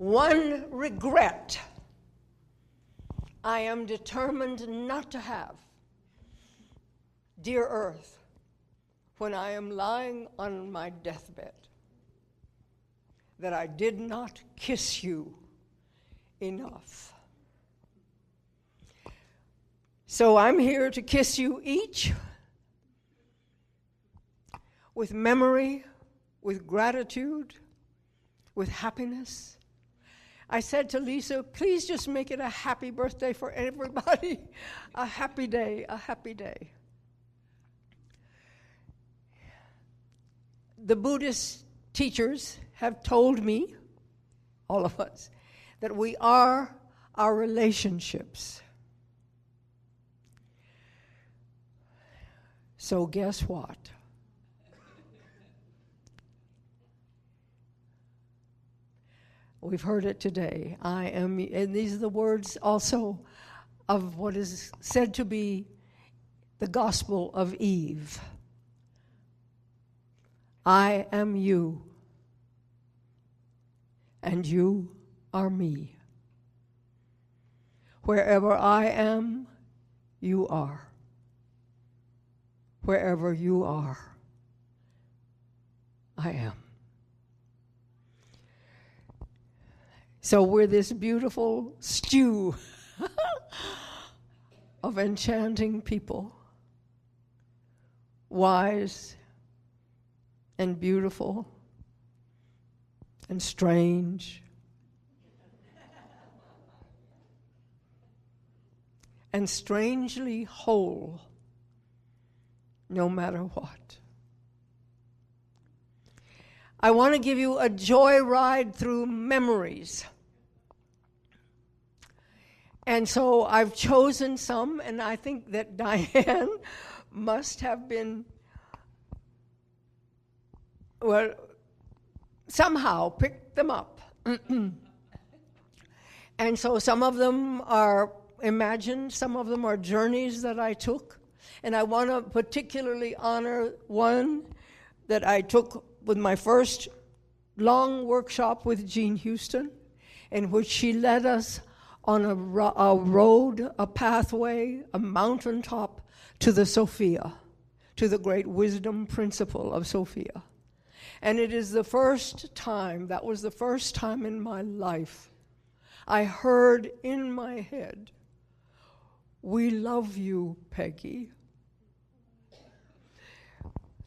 one regret I am determined not to have, dear earth, when I am lying on my deathbed, that I did not kiss you enough. So I'm here to kiss you each with memory, with gratitude, with happiness. I said to Lisa, please just make it a happy birthday for everybody. A happy day, a happy day. The Buddhist teachers have told me, all of us, that we are our relationships. So guess what? We've heard it today. I am, and these are the words also of what is said to be the Gospel of Eve. I am you, and you are me. Wherever I am, you are. Wherever you are, I am. So we're this beautiful stew of enchanting people, wise and beautiful and strange and strangely whole, no matter what. I want to give you a joyride through memories. And so I've chosen some, and I think that Diane must have been, well, somehow picked them up. And so some of them are imagined, some of them are journeys that I took. And I want to particularly honor one that I took with my first long workshop with Jean Houston, in which she led us on a road, a pathway, a mountaintop to the Sophia, to the great wisdom principle of Sophia. And it is the first time, that was the first time in my life, I heard in my head, "We love you, Peggy."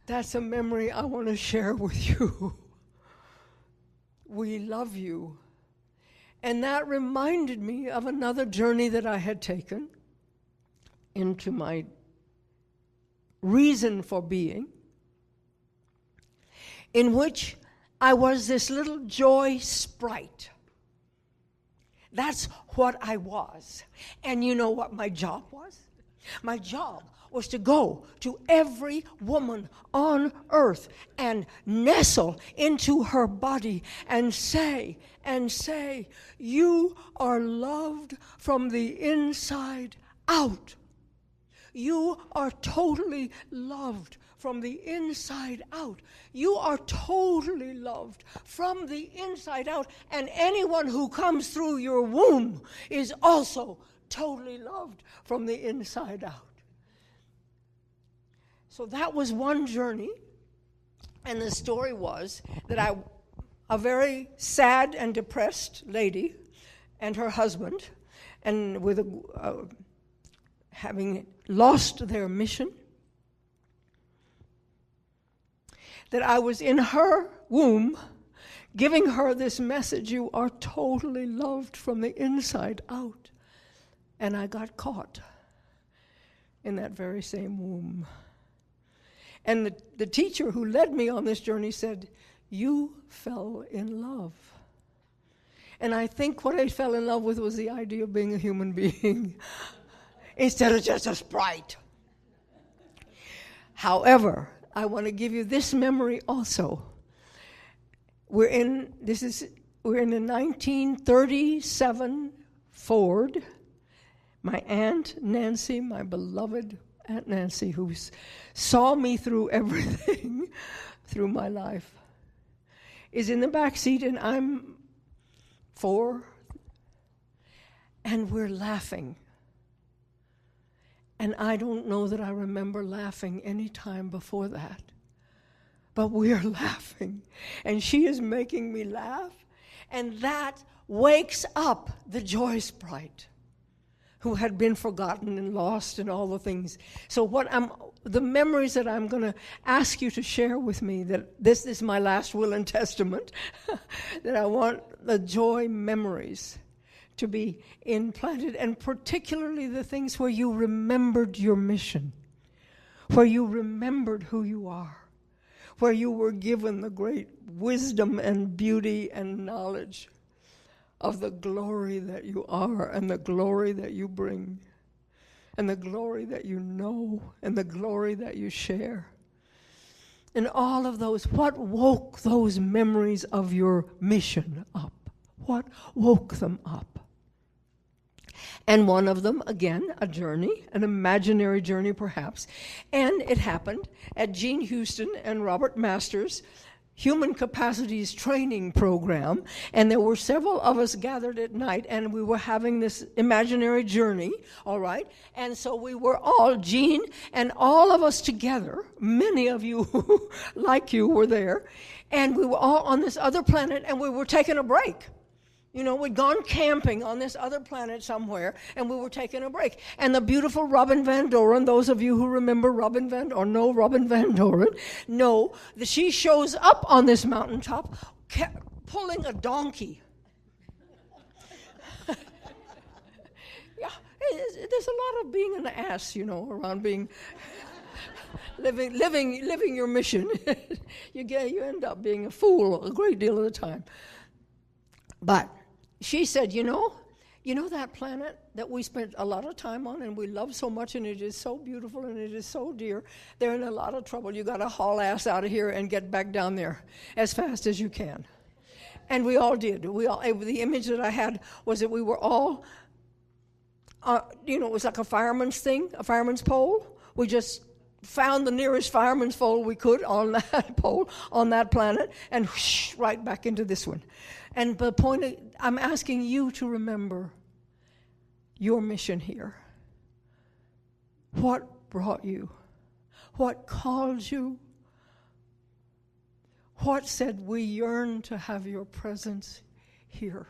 That's a memory I want to share with you. We love you. And that reminded me of another journey that I had taken into my reason for being, in which I was this little joy sprite. That's what I was. And you know what my job was? My job was to go to every woman on earth and nestle into her body and say, you are loved from the inside out. You are totally loved from the inside out. You are totally loved from the inside out. And anyone who comes through your womb is also totally loved from the inside out. So that was one journey, and the story was that a very sad and depressed lady and her husband, and with having lost their mission, that I was in her womb giving her this message, you are totally loved from the inside out. And I got caught in that very same womb. And the teacher who led me on this journey said, you fell in love. And I think what I fell in love with was the idea of being a human being instead of just a sprite. However, I want to give you this memory also. We're in the 1937 Ford. My Aunt Nancy, my beloved Aunt Nancy, who saw me through everything, through my life, is in the back seat, and I'm 4, and we're laughing. And I don't know that I remember laughing any time before that. But we're laughing, and she is making me laugh, and that wakes up the joy sprite who had been forgotten and lost and all the things. So the memories that I'm going to ask you to share with me, that this is my last will and testament, that I want the joy memories to be implanted, and particularly the things where you remembered your mission, where you remembered who you are, where you were given the great wisdom and beauty and knowledge of the glory that you are, and the glory that you bring, and the glory that you know, and the glory that you share. And all of those, what woke those memories of your mission up? What woke them up? And one of them, again, a journey, an imaginary journey perhaps. And it happened at Gene Houston and Robert Masters' Human Capacities Training Program. And there were several of us gathered at night, and we were having this imaginary journey, all right? And so we were all, Gene and all of us together, many of you like you were there, and we were all on this other planet, and we were taking a break. You know, we'd gone camping on this other planet somewhere, and we were taking a break. And the beautiful Robin Van Doren, those of you who remember Robin Van, or know Robin Van Doren, know that she shows up on this mountaintop pulling a donkey. Yeah, there's a lot of being an ass, you know, around being living your mission. You end up being a fool a great deal of the time. But she said, you know that planet that we spent a lot of time on and we love so much, and it is so beautiful and it is so dear, they're in a lot of trouble. You got to haul ass out of here and get back down there as fast as you can. And we all did. The image that I had was that we were all, it was like a fireman's thing, a fireman's pole. We just found the nearest fireman's pole we could on that pole, on that planet, and whoosh, right back into this one. And the point, I'm asking you to remember your mission here. What brought you? What called you? What said, we yearn to have your presence here?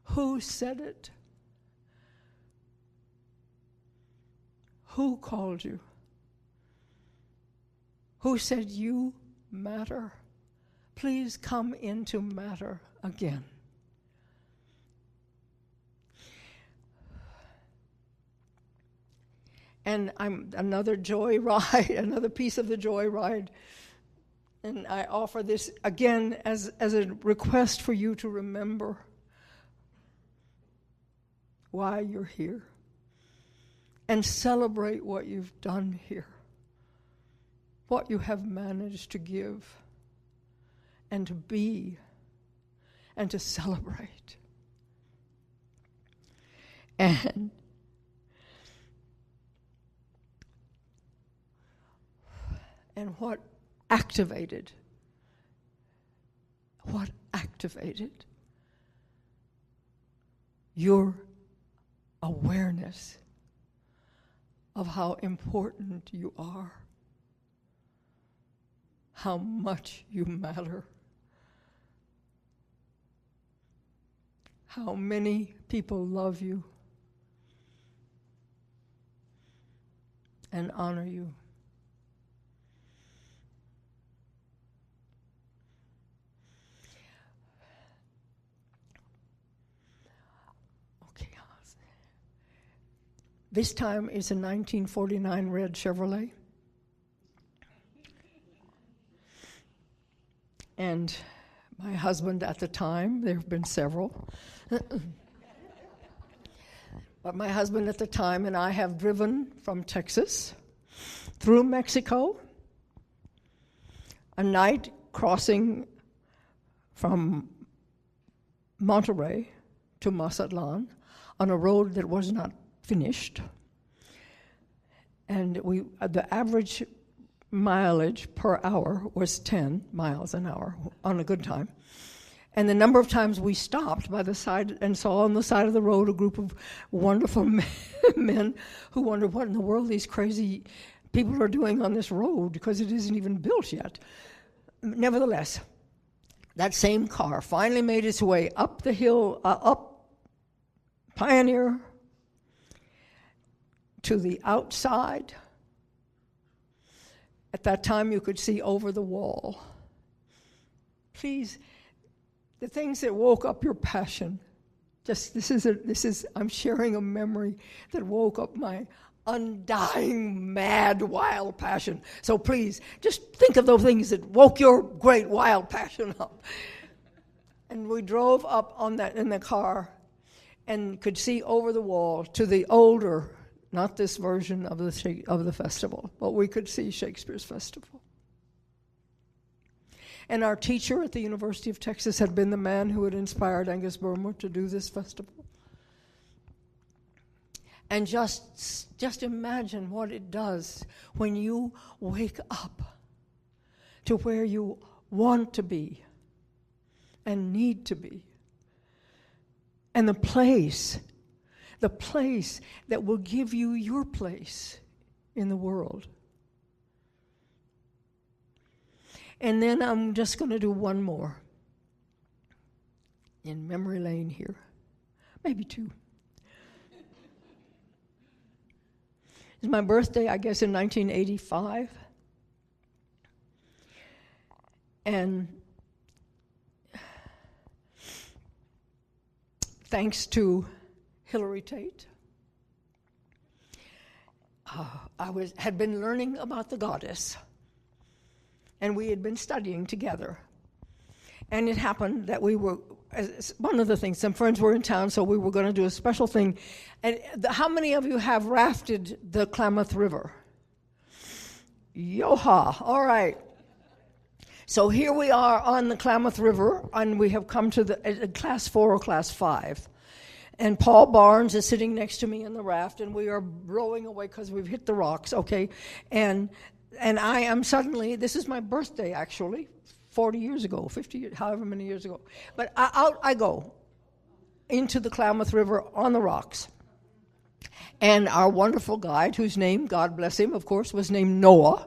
Who said it? Who called you? Who said you matter? Please come into matter again. And I'm another joy ride, another piece of the joy ride. And I offer this again as a request for you to remember why you're here and celebrate what you've done here, what you have managed to give and to be and to celebrate. And what activated your awareness of how important you are, how much you matter, how many people love you and honor you. This time is a 1949 red Chevrolet. And my husband at the time, there have been several, but my husband at the time and I have driven from Texas through Mexico, a night crossing from Monterrey to Mazatlan on a road that was not finished, and the average mileage per hour was 10 miles an hour on a good time, And the number of times we stopped by the side and saw on the side of the road a group of wonderful men who wondered what in the world these crazy people are doing on this road, because it isn't even built yet. Nevertheless, that same car finally made its way up the hill, up Pioneer, to the outside. At that time, you could see over the wall. Please, the things that woke up your passion. I'm sharing a memory that woke up my undying, mad, wild passion. So please, just think of those things that woke your great, wild passion up. And we drove up on that in the car and could see over the wall to the older, not this version of the festival, but we could see Shakespeare's festival. And our teacher at the University of Texas had been the man who had inspired Angus Burma to do this festival. And just imagine what it does when you wake up to where you want to be and need to be. And the place that will give you your place in the world. And then I'm just going to do one more in memory lane here, maybe two. It's my birthday, I guess, in 1985. And thanks to Hilary Tate, I had been learning about the goddess. And we had been studying together. And it happened that we were, one of the things, some friends were in town, so we were going to do a special thing. And how many of you have rafted the Klamath River? Yoha, all right. So here we are on the Klamath River, and we have come to the class 4 or class 5. And Paul Barnes is sitting next to me in the raft, and we are rowing away because we've hit the rocks, okay? And I am suddenly, this is my birthday actually, 40 years ago, 50 years, however many years ago. But out I go into the Klamath River on the rocks. And our wonderful guide, whose name, God bless him, of course, was named Noah.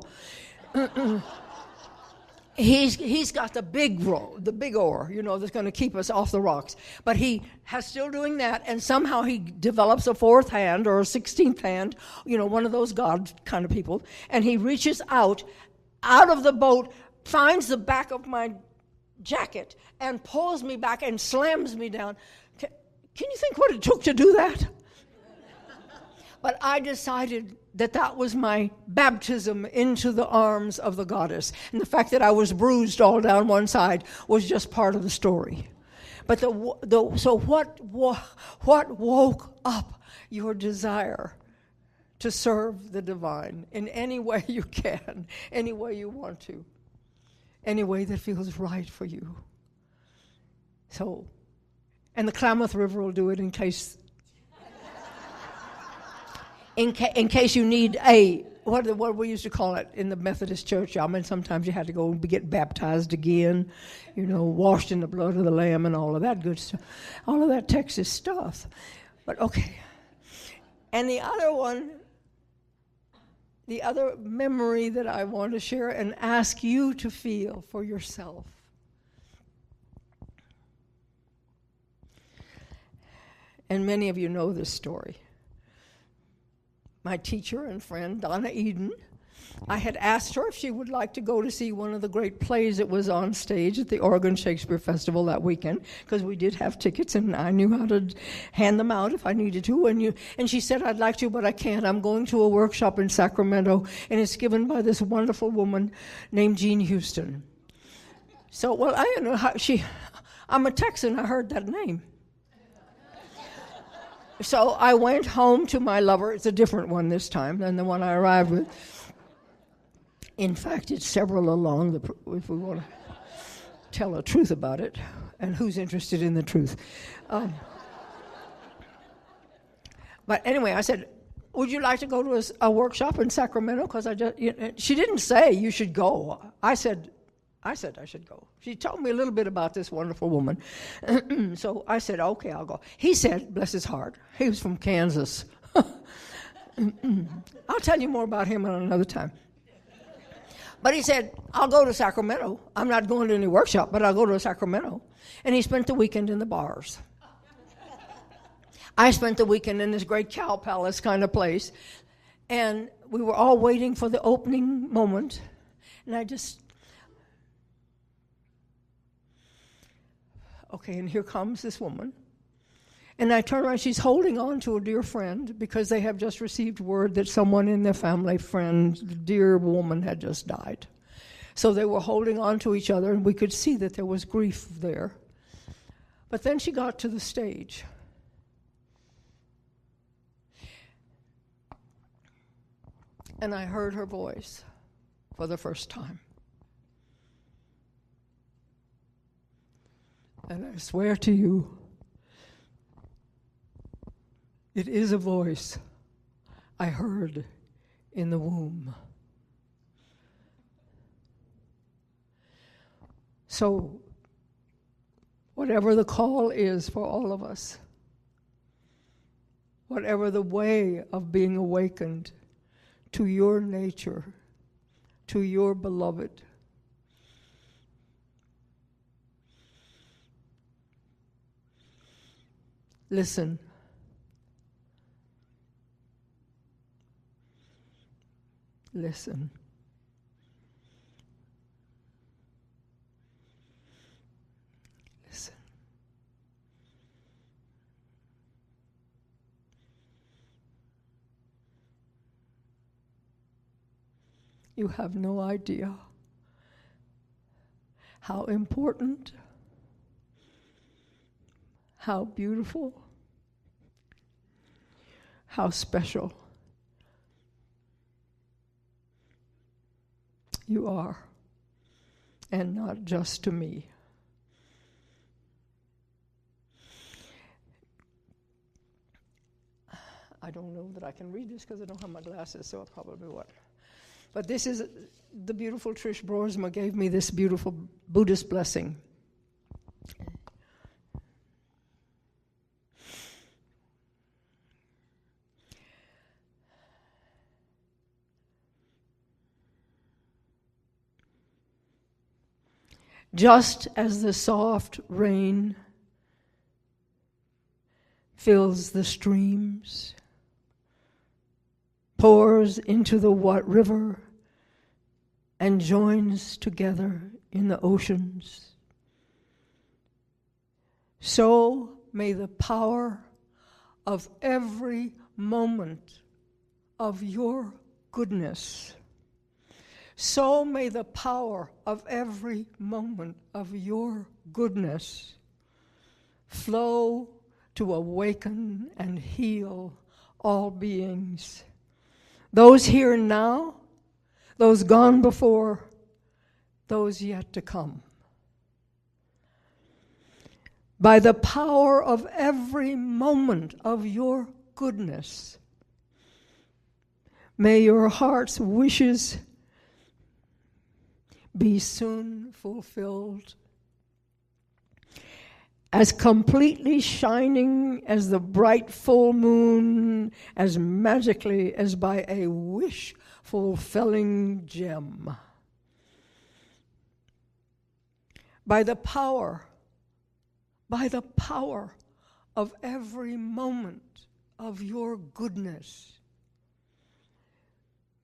He's got the big oar, that's going to keep us off the rocks. But he has still doing that, and somehow he develops a fourth hand or a 16th hand, one of those God kind of people, and he reaches out of the boat, finds the back of my jacket, and pulls me back and slams me down. Can you think what it took to do that? But I decided that was my baptism into the arms of the goddess. And the fact that I was bruised all down one side was just part of the story. But so what woke up your desire to serve the divine in any way you can, any way you want to, any way that feels right for you? So, and the Klamath River will do it in case you need what we used to call it in the Methodist church. I mean, sometimes you had to go and get baptized again, washed in the blood of the Lamb and all of that good stuff, all of that Texas stuff. But okay. And the other memory that I want to share and ask you to feel for yourself. And many of you know this story. My teacher and friend, Donna Eden, I had asked her if she would like to go to see one of the great plays that was on stage at the Oregon Shakespeare Festival that weekend, because we did have tickets and I knew how to hand them out if I needed to. And she said, I'd like to, but I can't. I'm going to a workshop in Sacramento, and it's given by this wonderful woman named Jean Houston. So, well, I don't know how I'm a Texan, I heard that name. So I went home to my lover. It's a different one this time than the one I arrived with. In fact, it's several along, if we want to tell the truth about it, and who's interested in the truth. But anyway, I said, would you like to go to a workshop in Sacramento? Because she didn't say you should go. I said, I said I should go. She told me a little bit about this wonderful woman. So I said, okay, I'll go. He said, bless his heart, he was from Kansas. I'll tell you more about him another time. But he said, I'll go to Sacramento. I'm not going to any workshop, but I'll go to Sacramento. And he spent the weekend in the bars. I spent the weekend in this great cow palace kind of place. And we were all waiting for the opening moment. And I just, okay, and here comes this woman. And I turn around, she's holding on to a dear friend because they have just received word that someone in their family, friend, the dear woman, had just died. So they were holding on to each other, and we could see that there was grief there. But then she got to the stage. And I heard her voice for the first time. And I swear to you, it is a voice I heard in the womb. So, whatever the call is for all of us, whatever the way of being awakened to your nature, to your beloved, listen. Listen. Listen. You have no idea how important, how beautiful, how special you are, and not just to me. I don't know that I can read this because I don't have my glasses, so I probably won't. But this is the beautiful Trish Broersma gave me this beautiful Buddhist blessing. Just as the soft rain fills the streams, pours into the river, and joins together in the oceans, so may the power of every moment of your goodness, so may the power of every moment of your goodness flow to awaken and heal all beings. Those here and now, those gone before, those yet to come. By the power of every moment of your goodness, may your heart's wishes be soon fulfilled, as completely shining as the bright full moon, as magically as by a wish-fulfilling gem. By the power of every moment of your goodness,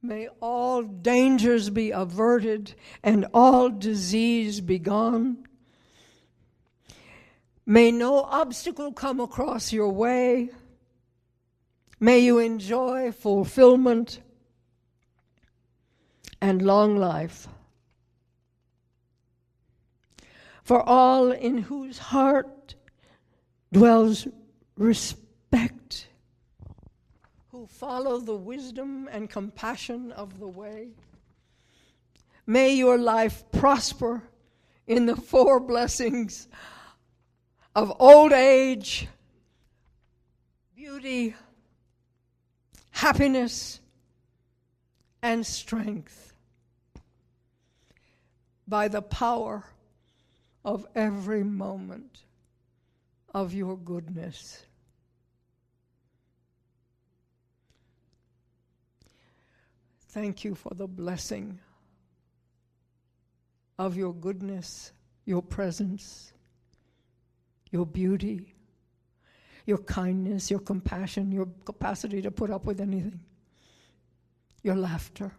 may all dangers be averted and all disease be gone. May no obstacle come across your way. May you enjoy fulfillment and long life. For all in whose heart dwells respect, who follow the wisdom and compassion of the way, may your life prosper in the 4 blessings of old age, beauty, happiness, and strength. by the power of every moment of your goodness. Thank you for the blessing of your goodness, your presence, your beauty, your kindness, your compassion, your capacity to put up with anything, your laughter.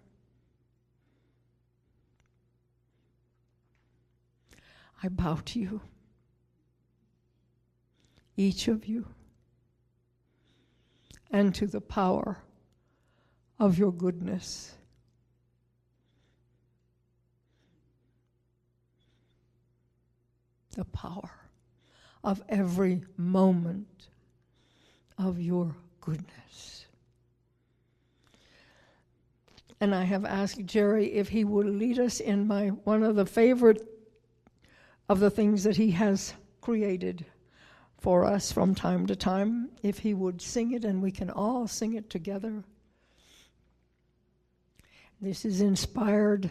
I bow to you, each of you, and to the power of your goodness. The power of every moment of your goodness. And I have asked Jerry if he would lead us in one of the favorite of the things that he has created for us from time to time, if he would sing it and we can all sing it together. This is inspired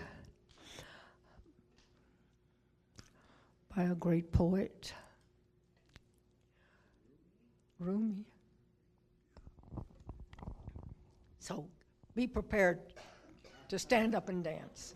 by a great poet, Rumi. So be prepared to stand up and dance.